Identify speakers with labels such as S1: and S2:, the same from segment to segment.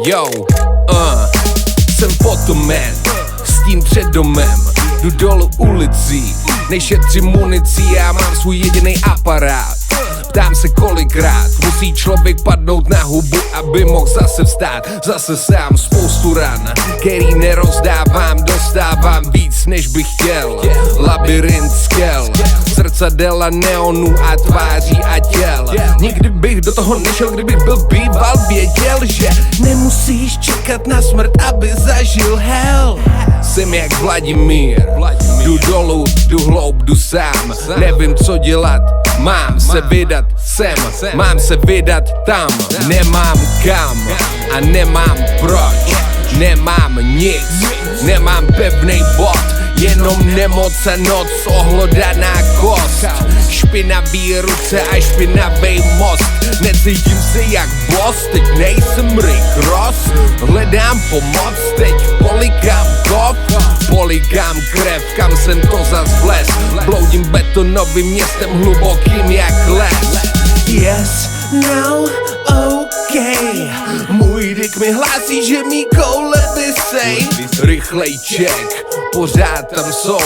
S1: Yo, jsem fotoman, s tím před domem, jdu dolů ulicí, nešetřím municí, já mám svůj jediný aparát. Ptám se kolikrát musí člověk padnout na hubu, aby mohl zase vstát. Zase sám spoustu ran, který nerozdávám, dostávám víc než bych chtěl. Labyrint skel, zrcadela neonů a tváří a těl. Nikdy bych do toho nešel, kdybych byl býval, věděl, že nemusíš čekat na smrt, aby zažil hell. Jsem jak Vladimír, jdu dolů, jdu hloub, jdu sám, nevím co dělat. Mám se vydat sem, mám se vydat tam. Nemám kam a nemám proč. Nemám nic, nemám pevnej bod, jenom nemoc a noc, ohlodaná kost. Špinavý ruce a špinavý most. Necítím se jak boss, teď nejsem Rick Ross. Hledám pomoc, teď polikám kov, polikám krev, kam jsem to zas vlez. Bloudím betonovým městem hlubokým jak les. Yes, now, okay. Můj dick mi hlásí, že mý koule vysej. Rychlej check, pořád tam jsou.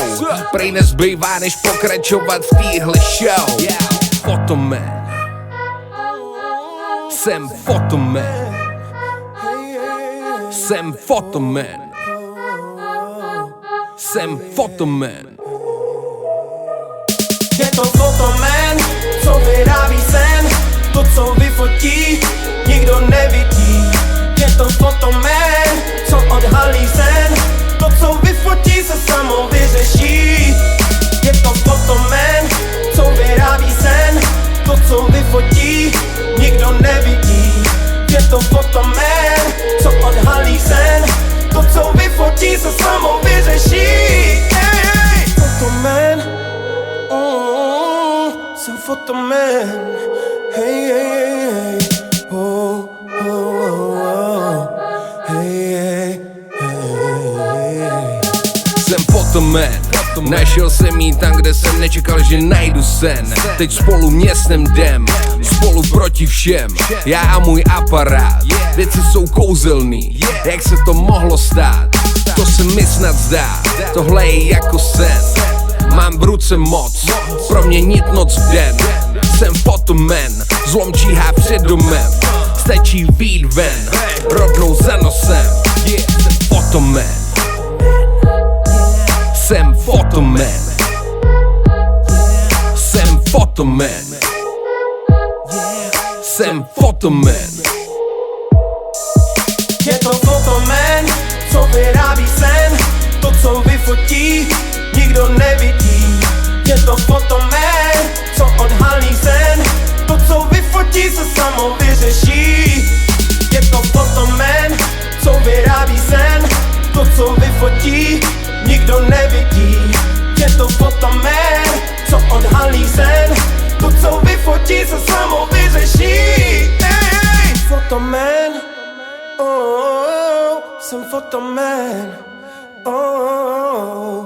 S1: Prej nezbývá, než pokračovat v téhle show. Fotoman, jsem fotoman. Jsem fotoman. Jsem fotoman.
S2: Je to fotoman, co vyrábí sen. To, co vyfotí, nikdo nevidí. Je to fotoman, co odhalí sen. To, co vyfotí, se samo vyřeší. Je to fotoman, co vyrábí sen. To, co vyfotí, nikdo nevidí. Je to fotoman, co odhalí sen. To, co vyfotí, se samo vyřeší. Fotoman, jsem fotoman. Hey, hey, hey, oh, oh, oh, oh. Hey, hey, hey.
S1: Jsem fotoman, našel jsem jí tam, kde jsem nečekal, že najdu sen. Teď spolu městem jdem, spolu proti všem. Já a můj aparát, věci jsou kouzelný. Jak se to mohlo stát? To se mi snad zdá, tohle je jako sen. Mám v ruce moc, proměnit noc v den. Jsem fotoman, zlom číhá před domem. Stačí vyjít ven, rovnou za nosem. Jsem fotoman. Jsem fotoman. Jsem fotoman. Jsem fotoman.
S2: Je to fotoman, co vyrábí sen. To, co vyfotí, nikdo nevidí. Je to fotoman, co odhalí sen. To, co vyfotí, se samo vyřeší. Je to fotoman, co vyrábí sen. To, co vyfotí, nikdo nevidí. Je to fotoman, co odhalí sen. To, co vyfotí, se samo vyřeší. Fotoman, oh, jsem fotoman. Oh,